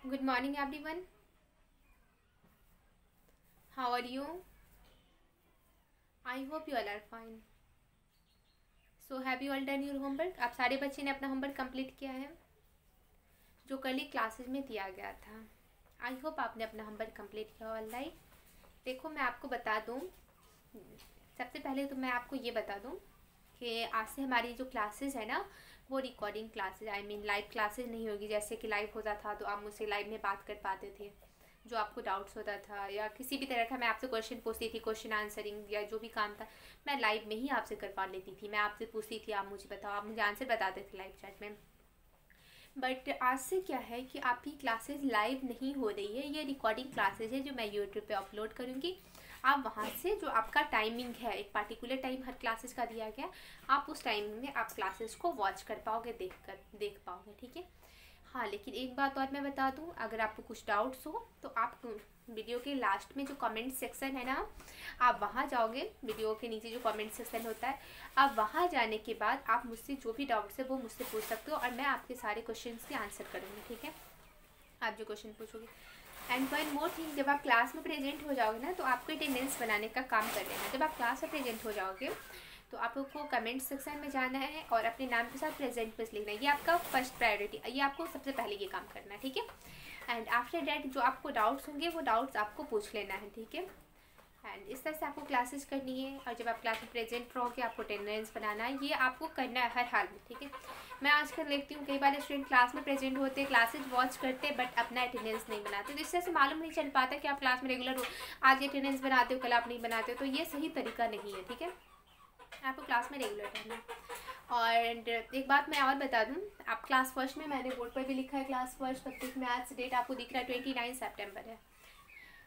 Good morning, everyone. How are you? I hope you all are fine. So, have you all done your homework? आप सारे बच्चे ने अपना homework complete किया है जो कल ही क्लासेज में दिया गया था. आई होप आपने अपना होमवर्क कंप्लीट किया. All right. देखो, मैं आपको बता दूँ. सबसे पहले तो मैं आपको ये बता दूँ कि आज से हमारी जो क्लासेस है ना, वो recording classes, I mean live classes नहीं होगी. जैसे कि लाइव होता था तो आप मुझसे लाइव में बात कर पाते थे, जो आपको डाउट्स होता था या किसी भी तरह का मैं आपसे क्वेश्चन पूछती थी, क्वेश्चन आंसरिंग या जो भी काम था मैं लाइव में ही आपसे करवा लेती थी. मैं आपसे पूछती थी, आप मुझे बताओ, आप मुझे आंसर बताते थे लाइव चैट में. बट आज से क्या है कि आपकी क्लासेस लाइव नहीं हो रही है, ये रिकॉर्डिंग क्लासेज है जो मैं यूट्यूब पे अपलोड करूँगी. आप वहाँ से जो आपका टाइमिंग है, एक पार्टिकुलर टाइम हर क्लासेस का दिया गया, आप उस टाइमिंग में आप क्लासेस को वॉच कर पाओगे, देख पाओगे. ठीक है. हाँ, लेकिन एक बात और मैं बता दूँ, अगर आपको कुछ डाउट्स हो तो आप वीडियो के लास्ट में जो कमेंट सेक्शन है ना, आप वहाँ जाओगे. वीडियो के नीचे जो कमेंट सेक्शन होता है, आप वहाँ जाने के बाद आप मुझसे जो भी डाउट्स है वो मुझसे पूछ सकते हो और मैं आपके सारे क्वेश्चंस के आंसर करूँगी. ठीक है, आप जो क्वेश्चन पूछोगे. एंड वन मोर थिंग, जब आप क्लास में प्रेजेंट हो जाओगे ना तो आपको अटेंडेंस बनाने का काम कर लेना. जब आप क्लास में प्रेजेंट हो जाओगे तो आपको कमेंट सेक्शन में जाना है और अपने नाम के साथ प्रेजेंट प्लस लिखना है. ये आपका फर्स्ट प्रायोरिटी, ये आपको सबसे पहले ये काम करना है. ठीक है. एंड आफ्टर डैट जो आपको डाउट्स होंगे वो डाउट्स आपको पूछ लेना है. ठीक है. एंड इस तरह से आपको क्लासेस करनी है. और जब आप क्लास में प्रेजेंट रहोगे आपको अटेंडेंस बनाना है, ये आपको करना है हर हाल में. ठीक है. मैं आजकल देखती हूँ कई बार स्टूडेंट क्लास में प्रेजेंट होते हैं, क्लासेज वॉच करते हैं, बट अपना अटेंडेंस नहीं बनाते. तो इस तरह से मालूम नहीं चल पाता कि आप क्लास में रेगुलर हो, आज अटेंडेंस बनाते हो, कल आप नहीं बनाते हो. तो ये सही तरीका नहीं है. ठीक है. आपको क्लास में रेगुलर रहना. और एक बात मैं और बता दूं, आप क्लास फर्स्ट में, मैंने बोर्ड पर भी लिखा है class first public maths, date आपको दिख रहा है 29 सितंबर है.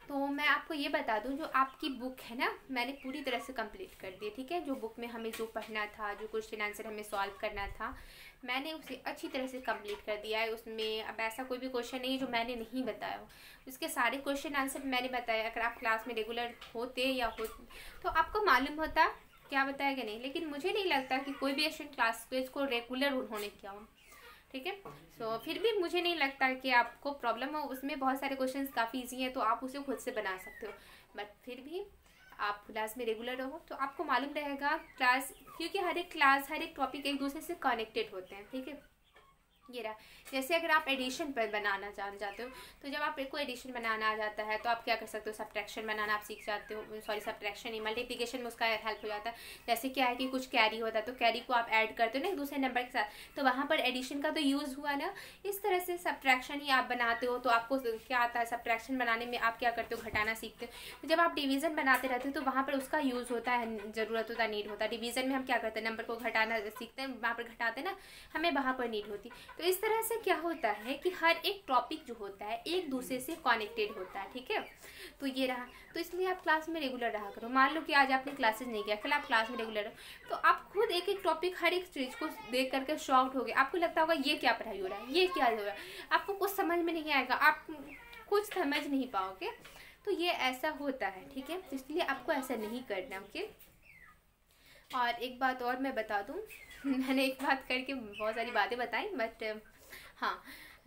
तो मैं आपको ये बता दूं, जो आपकी बुक है ना, मैंने पूरी तरह से कंप्लीट कर दी. ठीक है. जो बुक में हमें जो पढ़ना था, जो क्वेश्चन आंसर हमें सॉल्व करना था, मैंने उसे अच्छी तरह से कंप्लीट कर दिया है. उसमें अब ऐसा कोई भी क्वेश्चन नहीं है जो मैंने नहीं बताया हो. उसके सारे क्वेश्चन आंसर मैंने बताया. अगर आप क्लास में रेगुलर होते या हो तो आपको मालूम होता क्या बताया कि नहीं. लेकिन मुझे नहीं लगता कि कोई भी स्टूडेंट क्लास को रेगुलर उन्होंने किया हो. ठीक है. सो फिर भी मुझे नहीं लगता कि आपको प्रॉब्लम हो. उसमें बहुत सारे क्वेश्चंस काफ़ी इजी हैं तो आप उसे खुद से बना सकते हो. बट फिर भी आप क्लास में रेगुलर रहो तो आपको मालूम रहेगा क्लास, क्योंकि हर एक क्लास, हर एक टॉपिक एक दूसरे से कनेक्टेड होते हैं. ठीक है. ये रहा. जैसे अगर आप एडिशन पर बनाना जान जाते हो तो जब आप को एडिशन बनाना आ जाता है तो आप क्या कर सकते हो, सब्ट्रैक्शन बनाना आप सीख जाते हो. सॉरी, सब्ट्रैक्शन नहीं, मल्टीप्लिकेशन में उसका हेल्प हो जाता है. जैसे क्या है कि कुछ कैरी होता है तो कैरी को आप ऐड करते हो ना एक दूसरे नंबर के साथ, तो वहाँ पर एडिशन का तो यूज़ हुआ ना. इस तरह से सब्ट्रैक्शन ही आप बनाते हो तो आपको क्या आता है, सब्ट्रैक्शन बनाने में आप क्या करते हो, घटाना सीखते हो. तो जब आप डिवीज़न बनाते रहते हो तो वहाँ पर उसका यूज़ होता है, ज़रूरत होता है, नीड होता है. डिवीज़न में हम क्या करते हैं, नंबर को घटाना सीखते हैं, वहाँ पर घटाते हैं ना, हमें वहाँ पर नीड होती. तो इस तरह से क्या होता है कि हर एक टॉपिक जो होता है एक दूसरे से कनेक्टेड होता है. ठीक है. तो ये रहा. तो इसलिए आप क्लास में रेगुलर रहा करो. मान लो कि आज आपने क्लासेस नहीं किया, कल आप क्लास में रेगुलर हो, तो आप खुद एक एक टॉपिक, हर एक चीज़ को देख करके शॉक्ड हो गए. आपको लगता होगा ये क्या पढ़ाई हो रहा है, ये क्या हो रहा है, आपको कुछ समझ में नहीं आएगा, आप कुछ समझ नहीं पाओगे. तो ये ऐसा होता है. ठीक है. तो इसलिए आपको ऐसा नहीं करना. ओके. और एक बात और मैं बता दूं, मैंने एक बात करके बहुत सारी बातें बताई, बट हाँ,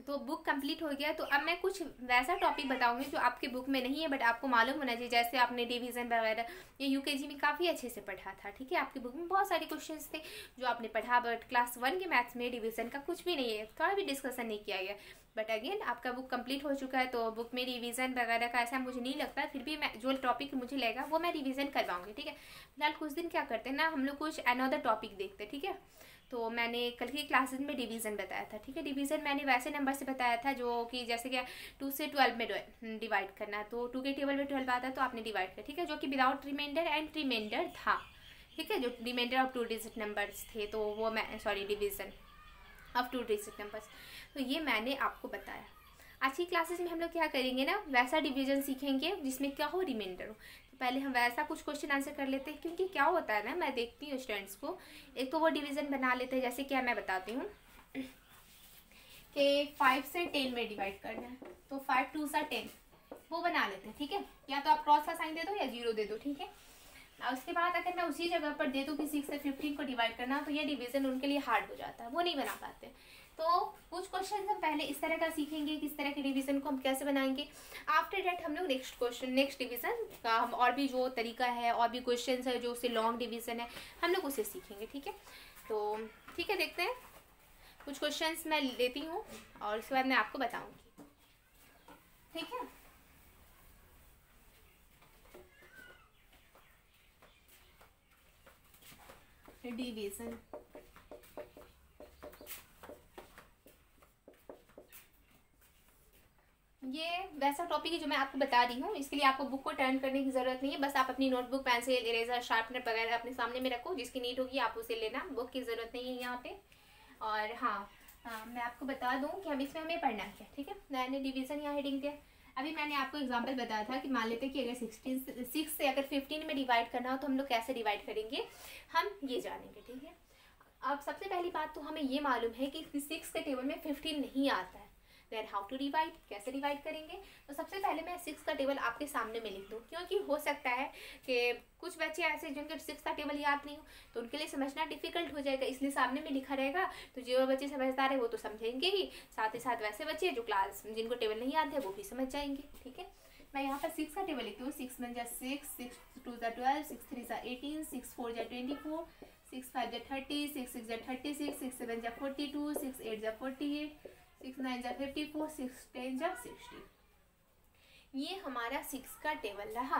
तो बुक कंप्लीट हो गया. तो अब मैं कुछ वैसा टॉपिक बताऊंगी जो आपके बुक में नहीं है बट आपको मालूम होना चाहिए. जैसे आपने डिवीज़न वगैरह ये यूकेजी में काफ़ी अच्छे से पढ़ा था. ठीक है. आपकी बुक में बहुत सारे क्वेश्चंस थे जो आपने पढ़ा, बट क्लास 1 के मैथ्स में डिवीज़न का कुछ भी नहीं है, थोड़ा भी डिस्कशन नहीं किया गया. बट अगेन आपका बुक कंप्लीट हो चुका है तो बुक में रिवीजन वगैरह का ऐसा मुझे नहीं लगता. फिर भी मैं जो टॉपिक मुझे लगेगा वो मैं रिवीजन करवाऊंगी. ठीक है. फिलहाल कुछ दिन क्या करते हैं ना, हम लोग कुछ अनदर टॉपिक देखते हैं. ठीक है. तो मैंने कल की क्लासेस में डिवीज़न बताया था. ठीक है. डिवीज़न मैंने वैसे नंबर से बताया था जो कि जैसे कि 2 से 12 में डिवाइड करना. तो 2 के टेबल में 12 आता है तो आपने डिवाइड किया. ठीक है. जो कि विदाउट रिमाइंडर एंड रिमाइंडर था. ठीक है. जो रिमाइंडर ऑफ 2 डिजिट नंबर्स थे तो वो मैं, sorry, division of 2 digit numbers, तो ये मैंने आपको बताया. आज की क्लासेस में हम लोग क्या करेंगे ना, वैसा डिवीजन सीखेंगे जिसमें क्या हो, रिमाइंडर हो. तो पहले हम वैसा कुछ क्वेश्चन आंसर कर लेते हैं. क्योंकि क्या होता है ना, मैं देखती हूँ स्टूडेंट्स को, एक तो वो डिवीजन बना लेते हैं. जैसे क्या मैं बताती हूँ कि 5 से 10 में डिवाइड करना है तो 5 2 सा 10 वो बना लेते हैं. ठीक है. या तो आप क्रॉस का साइन दे दो या 0 दे दो. ठीक है. और उसके बाद अगर मैं उसी जगह पर दे दूँ कि 6 से 15 को डिवाइड करना, तो ये डिवीज़न उनके लिए हार्ड हो जाता है, वो नहीं बना पाते. तो कुछ क्वेश्चन हम पहले इस तरह का सीखेंगे, किस तरह के डिवीजन को हम कैसे बनाएंगे। आफ्टर दैट हम लोग नेक्स्ट डिवीजन का हम और भी जो तरीका है और भी क्वेश्चन है जो उससे लॉन्ग डिवीजन है हम लोग उसे सीखेंगे, ठीक है। तो ठीक है, देखते हैं, कुछ क्वेश्चंस मैं लेती हूँ और उसके बाद मैं आपको बताऊंगी, ठीक है। डिवीजन, ये वैसा टॉपिक है जो मैं आपको बता रही हूँ, इसके लिए आपको बुक को टर्न करने की ज़रूरत नहीं है। बस आप अपनी नोटबुक, पेंसिल, इरेजर, शार्पनर वगैरह अपने सामने में रखो, जिसकी नीड होगी आप उसे लेना, बुक की ज़रूरत नहीं है यहाँ पे। और हाँ, मैं आपको बता दूँ कि हम इसमें हमें पढ़ना क्या, ठीक है। मैंने डिवीज़न यहाँ हेडिंग दिया। अभी मैंने आपको एग्जाम्पल बताया था कि मान लेते हैं कि अगर 6 से अगर 15 में डिवाइड करना हो तो हम लोग कैसे डिवाइड करेंगे, हम ये जानेंगे, ठीक है। अब सबसे पहली बात तो हमें ये मालूम है कि 6 के टेबल में 15 नहीं आता है। देन हाउ टू डिवाइड, कैसे डिवाइड करेंगे। तो सबसे पहले मैं 6 का टेबल आपके सामने में लिख दूँ, क्योंकि हो सकता है कि कुछ बच्चे ऐसे जिनके 6 का टेबल याद नहीं हो तो उनके लिए समझना डिफिकल्ट हो जाएगा, इसलिए सामने में लिखा रहेगा। तो जो बच्चे समझदार है वो तो समझेंगे ही, साथ ही साथ वैसे बच्चे जो क्लास जिनको टेबल नहीं याद है वो भी समझ जाएंगे, ठीक है। मैं यहाँ पर 6 का टेबल लिखती हूँ। 6 1 जा 6, 6 2 जा 12, 6 3 जा 18, 6 4 जा 24, 6 5 जा 30, 6 6 जा 36, 6 7 जा 42, 6 8 जा 48, 6 9 जा 54, 6 10 जा 60। ये हमारा 6 का टेबल रहा।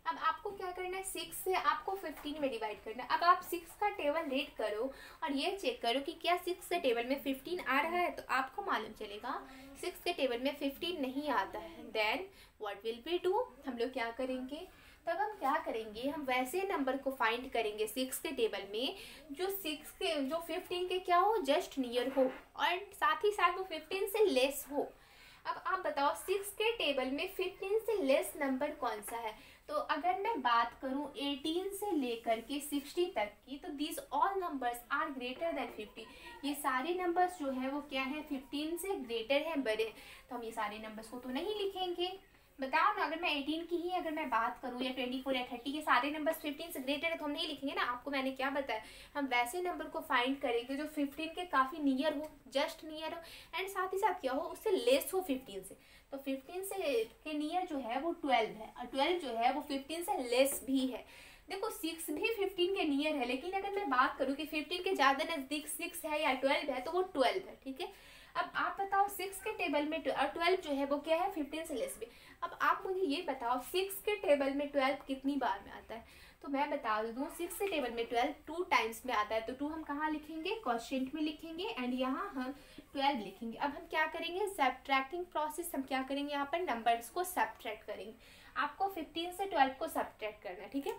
अब आपको क्या करना है, 6 से आपको 15 में डिवाइड करना है। अब आप 6 का टेबल रीड करो और ये चेक करो कि क्या 6 के टेबल में 15 आ रहा है। तो आपको मालूम चलेगा 6 के टेबल में 15 नहीं आता है। Then what will we do, हम लोग क्या करेंगे, तब हम क्या करेंगे, हम वैसे नंबर को फाइंड करेंगे 6 के टेबल में जो 15 के क्या हो, जस्ट नियर हो, और साथ ही साथ वो 15 से लेस हो। अब आप बताओ 6 के टेबल में 15 से लेस नंबर कौन सा है। तो अगर मैं बात करूं 18 से लेकर के 60 तक की, तो these all numbers are greater than 50। ये सारे नंबर्स जो है वो क्या है, 15 से ग्रेटर है, बड़े। तो हम ये सारे नंबर्स को तो नहीं लिखेंगे। बताओ ना, अगर मैं 18 की ही अगर मैं बात करूं या 24 या 30, ये सारे नंबर्स 15 से ग्रेटर है तो हम नहीं लिखेंगे ना। आपको मैंने क्या बताया, हम वैसे नंबर को फाइंड करेंगे जो 15 के काफ़ी नियर हो, जस्ट नियर हो, एंड साथ ही साथ क्या हो, उससे लेस हो 15 से। तो 15 से के नियर जो है वो 12 है, और 12 जो है वो 15 से लेस भी है। देखो 6 भी 15 के नियर है, लेकिन अगर मैं बात करूँ कि 15 के ज़्यादा नज़दीक 6 है या 12 है तो वो 12 है, ठीक है। अब आप बताओ 6 के टेबल में 12 जो है वो क्या है, 15 से लेस भी। अब आप मुझे ये बताओ 6 के टेबल में 12 कितनी बार में आता है। तो मैं बता दूँ 6 के टेबल में 12 2 टाइम्स में आता है। तो 2 हम कहाँ लिखेंगे, क्वोशिएंट में लिखेंगे, एंड यहाँ हम 12 लिखेंगे। अब हम क्या करेंगे, सब्ट्रैक्टिंग प्रोसेस हम क्या करेंगे, यहाँ पर नंबर्स को सब्ट्रैक्ट करेंगे। आपको 15 से 12 को सब्ट्रैक्ट करना है, ठीक है।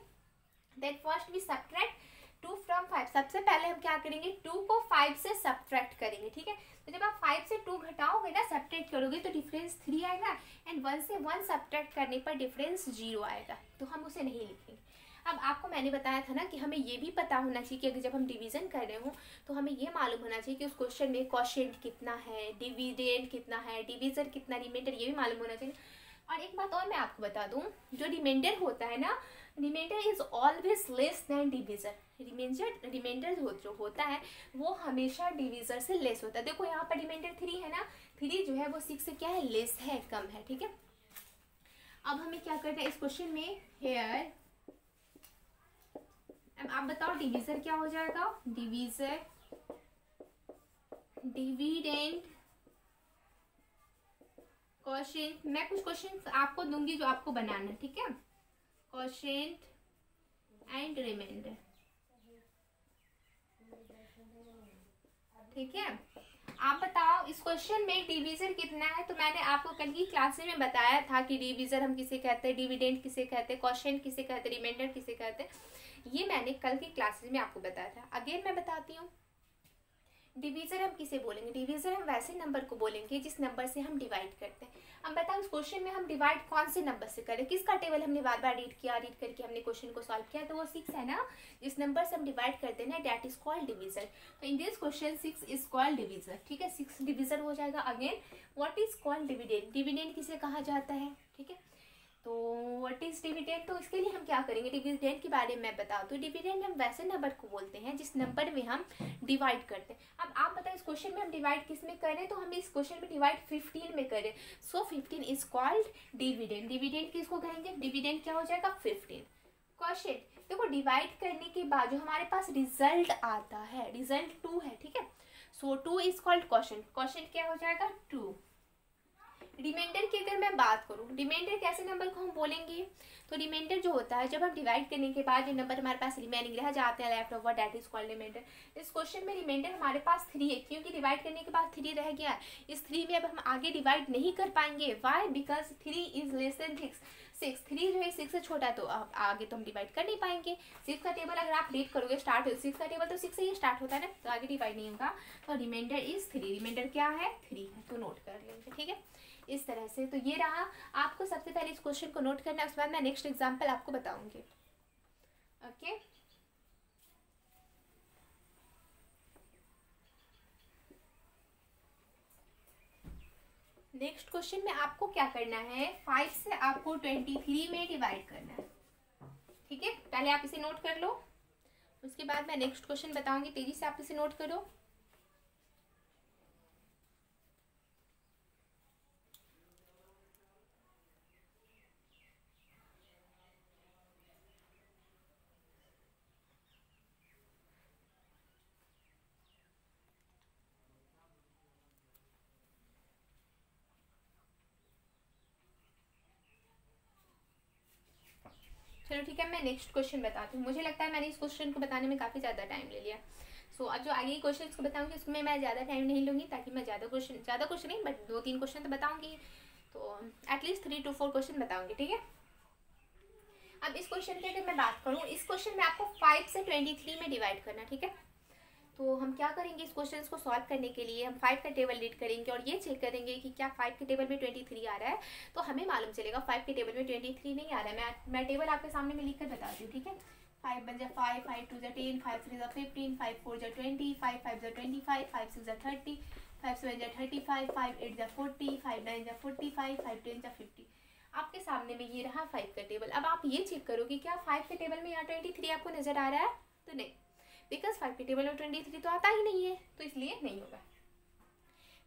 Then first we subtract 2 from 5। सबसे पहले हम क्या करेंगे, 2 को 5 से सब्ट्रैक्ट करेंगे, ठीक है। तो जब आप 5 से 2 घटाओगे ना, सब्ट्रैक्ट करोगे तो डिफरेंस 3 आएगा, एंड 1 से 1 सब्ट्रैक्ट करने पर डिफरेंस 0 आएगा, तो हम उसे नहीं लिखेंगे। अब आपको मैंने बताया था ना कि हमें ये भी पता होना चाहिए कि अगर जब हम डिवीजन कर रहे हो तो हमें ये मालूम होना चाहिए कि उस क्वेश्चन में क्वोशिएंट कितना है, डिविडेंड कितना है, डिवीजर कितना, रिमाइंडर, ये भी मालूम होना चाहिए। और एक बात और मैं आपको बता दूं, जो रिमाइंडर होता है ना, remainder is always less than divisor. Remainder जो होता है वो हमेशा डिवीजर से लेस होता है। देखो यहाँ पर रिमाइंडर 3 है ना, 3 जो है वो 6 से क्या है, लेस है, कम है, ठीक है। अब हमें क्या करना है इस क्वेश्चन में, हेयर, अब आप बताओ डिवीजर क्या हो जाएगा, डिवीजर, डिविडेंड, क्वोशिएंट। मैं कुछ क्वेश्चंस आपको दूंगी जो आपको बनाना है, ठीक है। क्वोशिएंट एंड रिमाइंडर, ठीक है। आप बताओ इस क्वेश्चन में डिवीजर कितना है। तो मैंने आपको कल की क्लासेस में बताया था कि डिवीजर हम किसे कहते हैं, डिविडेंड किसे कहते हैं, क्वोशिएंट किसे कहते हैं, रिमाइंडर किसे कहते हैं, ये मैंने कल की क्लासेस में आपको बताया था। अगेन मैं बताती हूँ, डिवीजर हम किसे बोलेंगे, डिवीजर हम वैसे नंबर को बोलेंगे जिस नंबर से हम डिवाइड करते हैं। अब बताओ इस क्वेश्चन में हम डिवाइड कौन से नंबर से करें, किसका टेबल हमने बार बार रीड करके हमने क्वेश्चन को सॉल्व किया, तो वो 6 है ना, जिस नंबर से हम डिवाइड करते हैं ना, दैट इज कॉल्ड डिवीजर। तो in this question 6 is called divisor, ठीक है, 6 डिवीजर हो जाएगा। Again what is called dividend, dividend किसे कहा जाता है, ठीक है। तो व्हाट इज डिविडेंड, तो इसके लिए हम क्या करेंगे, डिविडेंड के बारे में मैं बताऊँ तो डिविडेंड हम वैसे नंबर को बोलते हैं जिस नंबर में हम डिवाइड करते हैं। अब आप बताओ इस क्वेश्चन में हम डिवाइड किस में कर रहे हैं, तो हम इस क्वेश्चन में डिवाइड 15 में करें, सो 15 इज कॉल्ड डिविडेंड। डिविडेंड किसको कहेंगे, डिविडेंड क्या हो जाएगा 15। क्वेश्चन देखो डिवाइड करने के बाद जो हमारे पास रिजल्ट आता है, रिजल्ट 2 है, ठीक है, सो 2 इज कॉल्ड क्वेश्चन। क्वेश्चन क्या हो जाएगा 2। रिमाइंडर की अगर मैं बात करूं, रिमाइंडर कैसे नंबर को हम बोलेंगे, तो रिमाइंडर जो होता है जब हम डिवाइड करने के बाद जो नंबर हमारे पास रिमेनिंग रह जाते हैं left over, that is called remainder. इस क्वेश्चन में रिमाइंडर हमारे पास 3 है, क्योंकि डिवाइड करने के बाद 3 रह गया। इस 3 में अब हम आगे डिवाइड नहीं कर पाएंगे, why, because 3 is less than 6। 3 जो है 6 से छोटा, तो अब आगे तो हम डिवाइड कर नहीं पाएंगे। 6 का टेबल अगर आप रीड करोगे स्टार्ट, 6 का टेबल तो 6 से ही स्टार्ट होता है ना, तो आगे डिवाइड नहीं होगा। तो रिमाइंडर इज 3, रिमाइंडर क्या है 3 है, तो नोट कर लेंगे, ठीक है, इस तरह से। तो ये रहा, आपको सबसे पहले इस क्वेश्चन को नोट करना है, उसके बाद मैं नेक्स्ट एग्जांपल आपको बताऊंगी। ओके, नेक्स्ट क्वेश्चन में आपको क्या करना है, 5 से आपको 23 में डिवाइड करना है, ठीक है, पहले आप इसे नोट कर लो, उसके बाद मैं नेक्स्ट क्वेश्चन बताऊंगी, तेजी से आप इसे नोट करो। चलो ठीक है, मैं नेक्स्ट क्वेश्चन बताती हूँ। मुझे लगता है मैंने इस क्वेश्चन को बताने में काफ़ी ज़्यादा टाइम ले लिया, सो अब जो आगे क्वेश्चन को बताऊंगी उसमें मैं ज़्यादा टाइम नहीं लूँगी, ताकि मैं ज़्यादा क्वेश्चन नहीं बट 2-3 क्वेश्चन तो बताऊँगी, तो एटलीस्ट 3 to 4 क्वेश्चन बताऊँगी, ठीक है। अब इस क्वेश्चन की अगर मैं बात करूँ, इस क्वेश्चन में आपको 5 से 23 में डिवाइड करना, ठीक है। तो हम क्या करेंगे, इस क्वेश्चन को सॉल्व करने के लिए हम 5 का टेबल रीड करेंगे और ये चेक करेंगे कि क्या 5 के टेबल में 23 आ रहा है। तो हमें मालूम चलेगा 5 के टेबल में 23 नहीं आ रहा है। मैं टेबल आपके सामने में लिख कर बताती हूँ, ठीक है। 5 1 5, 5 2 10, 5 3 15, 5 4 20, 5 5 25, 5 6 30, 5 7 35, 5 8 40, 5 9 45, 5 10 50। आपके सामने में ये रहा 5 का टेबल। अब आप ये चेक करो कि क्या 5 के टेबल में यहाँ 23 आपको नजर आ रहा है, तो नहीं, बिकॉज 5 के टेबल में 23 तो आता ही नहीं है, तो इसलिए नहीं होगा।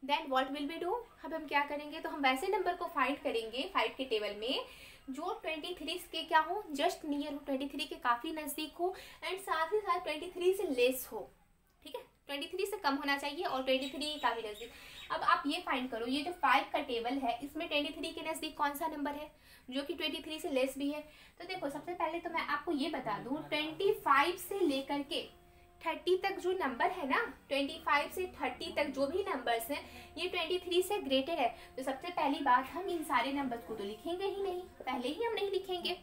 Then what will we do, अब हम क्या करेंगे, तो हम वैसे नंबर को फाइंड करेंगे 5 के टेबल में जो 23 के क्या हो, जस्ट नियर हो, 23 के काफ़ी नज़दीक हो, एंड साथ ही साथ 23 से लेस हो, ठीक है, 23 से कम होना चाहिए और 23 काफ़ी नज़दीक। अब आप ये फाइंड करो, ये जो 5 का टेबल है इसमें 23 के नज़दीक कौन सा नंबर है जो कि 23 से लेस भी है। तो देखो सबसे पहले तो मैं आपको ये बता दूँ, 25 से लेकर के 30 तक जो नंबर है ना, 25 से 30 तक जो भी नंबर्स हैं ये 23 से ग्रेटर है। तो सबसे पहली बात, हम इन सारे नंबर्स को तो लिखेंगे ही नहीं, पहले ही हम नहीं लिखेंगे।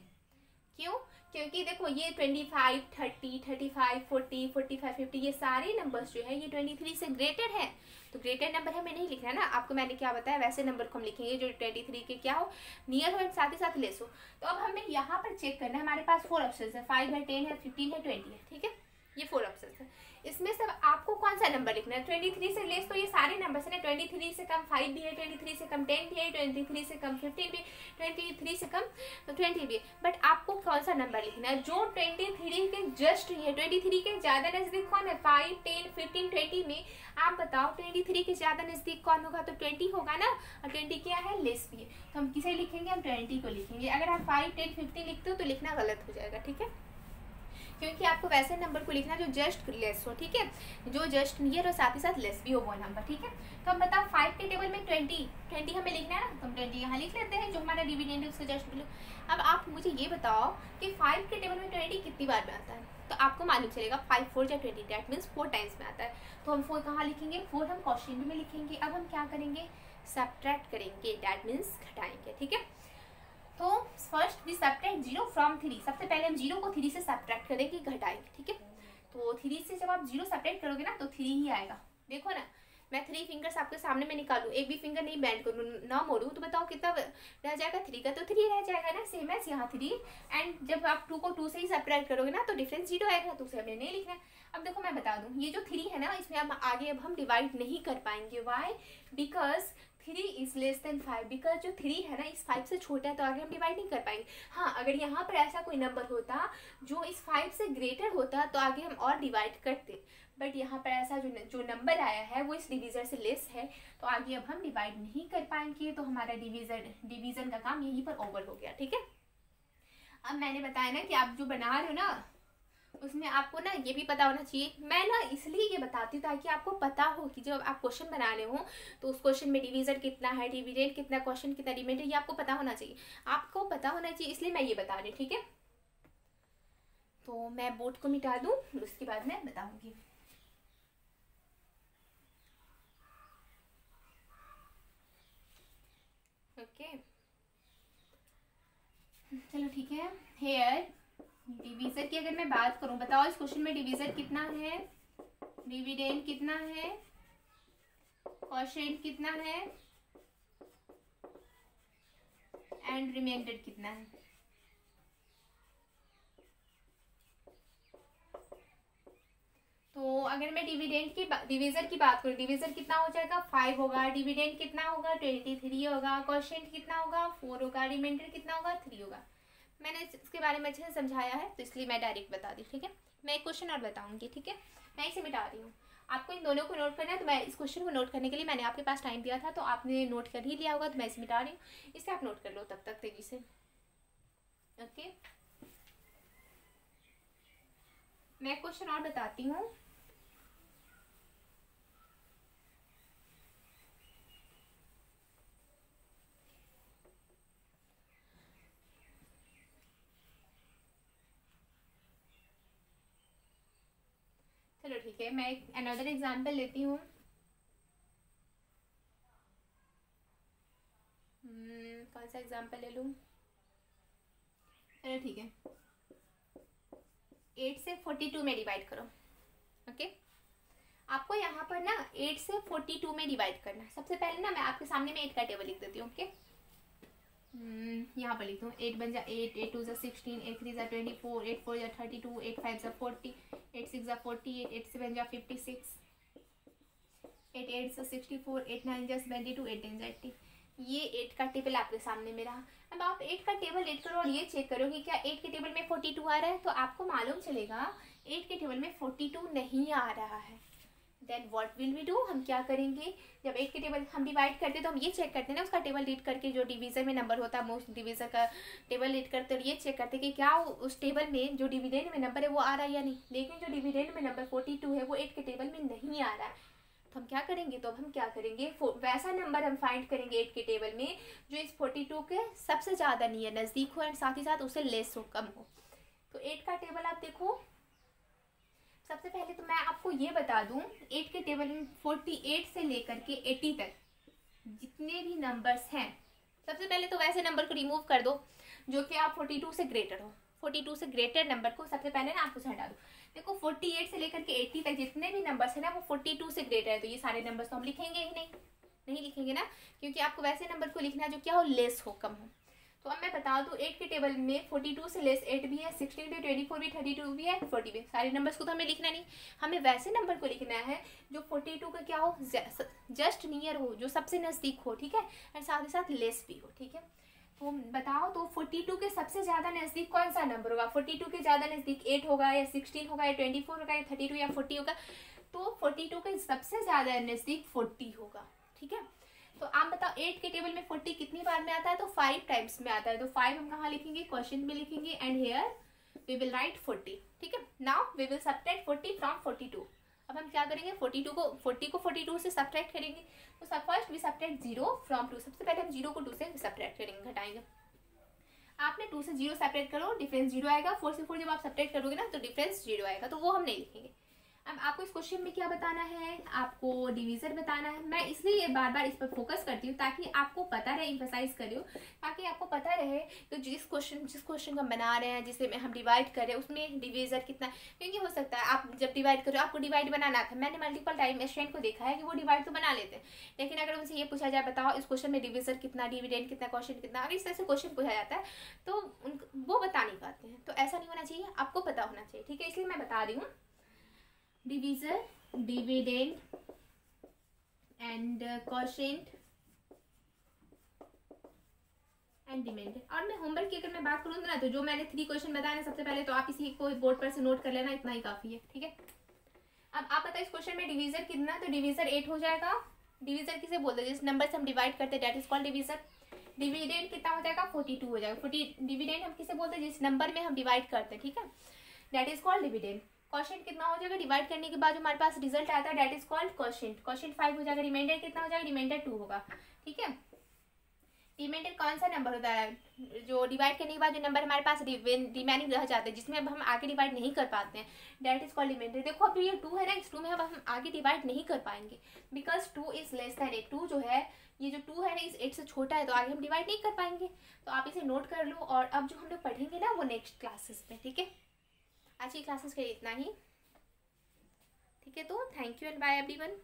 क्यों, क्योंकि देखो ये 25, 30, 35, 40, 45, 50 ये सारे नंबर्स जो है ये 23 से ग्रेटर है, तो ग्रेटर नंबर हमें नहीं लिखना ना। आपको मैंने क्या बताया, वैसे नंबर को हम लिखेंगे जो 23 के क्या हो, नियर हो एंड साथ ही साथ लेस हो। तो अब हमें यहाँ पर चेक करना है, हमारे पास 4 ऑप्शन है, 5 है, 10 है, 15 है, 20 है, ठीक है, ये 4 ऑप्शन है। इसमें से आपको कौन सा नंबर लिखना है, 23 से लेस तो ये सारे नंबर्स है ना, 23 से कम 5 भी है, 23 से कम 10 भी है, 23 से कम 15 भी, 23 से कम 20 भी है, बट आपको कौन सा नंबर लिखना है जो 23 के जस्ट है। 23 के ज़्यादा नज़दीक कौन है, 5, 10, 15, 20 में आप बताओ 23 के ज़्यादा नज़दीक कौन होगा, तो 20 होगा ना, और 20 क्या है, लेस भी है, तो हम किसे लिखेंगे, हम 20 को लिखेंगे। अगर आप 5, 10, 15 लिखते हो तो लिखना गलत हो जाएगा, ठीक है, क्योंकि आपको वैसे नंबर को लिखना जो जस्ट लेस हो, ठीक है, जो जस्ट नियर और साथ ही साथ लेस भी हो वो नंबर, ठीक है। तो हम बताओ 5 के टेबल में 20 हमें लिखना है ना, तो हम 20 यहाँ लिख लेते हैं, जो हमारा डिविडेंड है उससे जस्ट बिलो। अब आप मुझे ये बताओ कि 5 के टेबल में 20 कितनी बार में आता है, तो आपको मालूम चलेगा 5 4 या 20, डैट मीन्स 4 टाइम्स में आता है। तो हम 4 कहाँ लिखेंगे, 4 हम क्वोशिएंट में लिखेंगे। अब हम क्या करेंगे, सब्ट्रैक्ट करेंगे, डैट मीन्स घटाएंगे, ठीक है। तो फर्स्ट वी सब्ट्रैक्ट 0 फ्रॉम 3, सबसे पहले हम 0 को 3 से सब्ट्रैक्ट करेंगे, घटाएंगे, ठीक है। तो 3 से जब आप 0 सब्ट्रैक्ट करोगे ना तो 3 ही आएगा। देखो ना, मैं 3 फिंगर्स आपके सामने में निकालूं, एक भी फिंगर नहीं बेंड करूँ ना मोड़ूं, तो बताओ कितना रह जाएगा, 3 का, तो 3 रह जाएगा ना, सेम एज यहाँ 3। एंड जब आप 2 को 2 से ही सब्ट्रैक्ट करोगे ना तो डिफरेंस 0 आएगा, तो उसे हमें नहीं लिखना है। अब देखो मैं बता दूं, ये जो 3 है ना इसमें अब आगे अब हम डिवाइड नहीं कर पाएंगे, why, because 3 is less than 5, because जो 3 है ना इस 5 से छोटा है, तो आगे हम डिवाइड नहीं कर पाएंगे। हाँ, अगर यहाँ पर ऐसा कोई नंबर होता जो इस 5 से ग्रेटर होता तो आगे हम और डिवाइड करते, बट यहाँ पर ऐसा जो नंबर आया है वो इस डिवीज़र से लेस है, तो आगे अब हम डिवाइड नहीं कर पाएंगे, तो हमारा डिवीज़न का काम यहीं पर ओवर हो गया। ठीक है, अब मैंने बताया ना कि आप जो बना रहे हो ना उसमें आपको ना ये भी पता होना चाहिए। मैं ना इसलिए ये बताती हूँ ताकि आपको पता हो कि जब आप क्वेश्चन बना रहे हो तो उस क्वेश्चन में डिवीजन कितना है, डिविडेंड कितना, क्वेश्चन कितना, रिमाइंडर, ये आपको पता होना चाहिए। आपको पता होना चाहिए, इसलिए मैं ये बता रही हूँ। ठीक है, तो मैं बोर्ड को मिटा दूँ, उसके बाद मैं बताऊँगी। ओके, चलो ठीक है। हेयर डिवीजन की अगर मैं बात करूं, बताओ इस क्वेश्चन में डिवीजन कितना है, डिविडेंड कितना है, क्वोशिएंट कितना है एंड रिमाइंडर कितना है। तो अगर मैं डिवीजन की बात करूं, डिवीजन कितना हो जाएगा 5 होगा, डिविडेंड कितना होगा 23 होगा, क्वोशिएंट कितना होगा 4 होगा, रिमाइंडर कितना होगा 3 होगा। मैंने इसके बारे में अच्छे से समझाया है, तो इसलिए मैं डायरेक्ट बता दी। ठीक है, मैं एक क्वेश्चन और बताऊंगी। ठीक है, मैं इसे मिटा रही हूँ, आपको इन दोनों को नोट करना है। तो मैं इस क्वेश्चन को नोट करने के लिए मैंने आपके पास टाइम दिया था, तो आपने नोट कर ही लिया होगा, तो मैं इसे मिटा रही हूँ, इसे आप नोट कर लो तब तक तेजी से। ओके, मैं क्वेश्चन और बताती हूँ। चलो ठीक है, मैं एक अनदर एग्जाम्पल लेती हूँ। कौन सा एग्जाम्पल ले लूँ? चलो ठीक है, 8 से 42 में डिवाइड करो। ओके, आपको यहाँ पर ना 8 से 42 में डिवाइड करना है। सबसे पहले ना मैं आपके सामने में 8 का टेबल लिख देती हूँ। ओके, यहाँ पर लिख दूँ 8 बन जा 8, 8 2 16, 8 3 24, 8 4 32, 8 5 40, 8 6 48, 8 7 56, 8 8 64, 8 9 22, 8 10 80। ये 8 का टेबल आपके सामने में रहा। अब आप 8 का टेबल रीड करो और ये चेक करो कि क्या 8 के टेबल में 42 आ रहा है, तो आपको मालूम चलेगा 8 के टेबल में 42 नहीं आ रहा है। Then what will we do, हम क्या करेंगे, जब 8 के टेबल हम डिवाइड करते हैं तो हम ये चेक करते हैं ना उसका टेबल रीड करके, जो डिवीजन में नंबर होता है मोस्ट डिवीजन का टेबल रीड करते हैं और ये चेक करते हैं कि क्या उस टेबल में जो डिविडेंड में नंबर है वो आ रहा है या नहीं। लेकिन जो डिविडेंड में नंबर 42 है वो 8 के टेबल में नहीं आ रहा है, तो हम क्या करेंगे, तो अब हम क्या करेंगे, वैसा नंबर हम फाइंड करेंगे 8 के टेबल में जो इस 42 के सबसे ज़्यादा नियर नज़दीक हो एंड साथ ही साथ उससे लेस हो, कम हो। तो 8 का टेबल आप देखो। सबसे पहले तो मैं आपको ये बता दूं, 8 के टेबल में 48 से लेकर के 80 तक जितने भी नंबर्स हैं, सबसे पहले तो वैसे नंबर को रिमूव कर दो जो कि आप 42 से ग्रेटर हो। 42 से ग्रेटर नंबर को सबसे पहले ना आप उसे हटा दो। देखो 48 से लेकर के 80 तक जितने भी नंबर्स हैं ना वो 42 से ग्रेटर है, तो ये सारे नंबर्स तो हम लिखेंगे ही नहीं लिखेंगे ना, क्योंकि आपको वैसे नंबर को लिखना है जो क्या हो, लेस हो, कम हो। तो अब मैं बता दूं 8 के टेबल में 42 से लेस 8 भी है, 16 भी, 24 भी, 32 भी है, 40 भी। सारे नंबर्स को तो हमें लिखना नहीं, हमें वैसे नंबर को लिखना है जो 42 का क्या हो, जस्ट नियर हो, जो सबसे नज़दीक हो। ठीक है, और साथ ही साथ लेस भी हो। ठीक है, तो बताओ तो 42 के सबसे ज़्यादा नज़दीक कौन सा नंबर होगा? 42 के ज़्यादा नज़दीक 8 होगा या 16 होगा या 24 होगा या 32 या 40 होगा? तो 42 के सबसे ज़्यादा नज़दीक 40 होगा। ठीक है, तो आप बताओ 8 के टेबल में 40 कितनी बार में आता है? तो 5 टाइम्स में आता है। तो 5 हम कहाँ लिखेंगे? क्वेश्चन में लिखेंगे and here we will write 40। ठीक है, now we will subtract 40 from 42। अब हम क्या करेंगे, 40 को 42 से सब्ट्रैक्ट करेंगे। तो फर्स्ट वी सब्ट्रैक्ट 0 फ्रॉम 2। सबसे पहले हम 0 को 2 से सब्ट्रैक्ट करेंगे, घटाएंगे। आपने 2 से 0 सेपरेट करो, डिफरेंस 0 आएगा। 4 से 4 जब आप सब्ट्रैक्ट करोगे ना तो डिफरेंस 0 आएगा, तो वो हम नहीं लिखेंगे। अब आपको इस क्वेश्चन में क्या बताना है, आपको डिवीजन बताना है। मैं इसलिए बार बार इस पर फोकस करती हूँ ताकि आपको पता रहे, एम्फसाइज कर रही हूँ ताकि आपको पता रहे तो जिस क्वेश्चन को हम बना रहे हैं, जिसे हम डिवाइड कर रहे हैं, उसमें डिवीजन कितना। क्योंकि हो सकता है आप जब डिवाइड करो, आपको डिवाइड बनाना था, मैंने मल्टीपल टाइम स्टूडेंट को देखा है कि वो डिवाइड तो बना लेते हैं, लेकिन अगर उनसे ये पूछा जाए बताओ इस क्वेश्चन में डिवीजन कितना, डिविडेंड कितना, क्वेश्चन कितना, अगर इस तरह से क्वेश्चन पूछा जाता है तो वो बता नहीं पाते हैं। तो ऐसा नहीं होना चाहिए, आपको पता होना चाहिए। ठीक है, इसलिए मैं बता रही हूँ division, dividend and quotient and remainder. और मैं होमवर्क की अगर मैं बात करूँ ना, तो जो मैंने 3 क्वेश्चन बताए ना सबसे पहले, तो आप इसी को बोर्ड पर से नोट कर लेना, इतना ही काफ़ी है, ठीक है। अब आप बताइए इस क्वेश्चन में डिवीजर कितना, तो डिवीजर 8 हो जाएगा। डिवीजर किसे बोलते हैं, जिस नंबर से हम डिवाइड करते हैं, that is called divisor. Dividend कितना हो जाएगा, 42 हो जाएगा। डिविडेंड हम किसे बोलते हैं, जिस नंबर में हम डिवाइड करते हैं, ठीक है, that is called dividend. Question कितना हो जाएगा, डिवाइड करने के बाद जो हमारे पास रिजल्ट आता है, that is called question. Question 5 हो जाएगा। रिमाइंडर कितना हो जाएगा, रिमाइंडर 2 होगा, ठीक है। रिमाइंडर कौन सा नंबर होता है, जो डिवाइड करने के बाद जो नंबर हमारे पास रिमेनिंग रह जाते हैं, जिसमें अब हम आगे डिवाइड नहीं कर पाते हैं, डेट इज कॉल्ड रिमाइंडर। देखो अभी ये 2 है ना, इस 2 में अब हम आगे डिवाइड नहीं कर पाएंगे, बिकॉज 2 इज लेस दैन 8। 2 जो है, ये जो 2 है ना, इस 8 से छोटा है, तो आगे हम डिवाइड नहीं कर पाएंगे। तो आप इसे नोट कर लो, और अब जो हम लोग पढ़ेंगे ना, वो नेक्स्ट क्लासेस में, ठीक है। आज की क्लासेस के लिए इतना ही, ठीक है। तो thank you and bye everyone.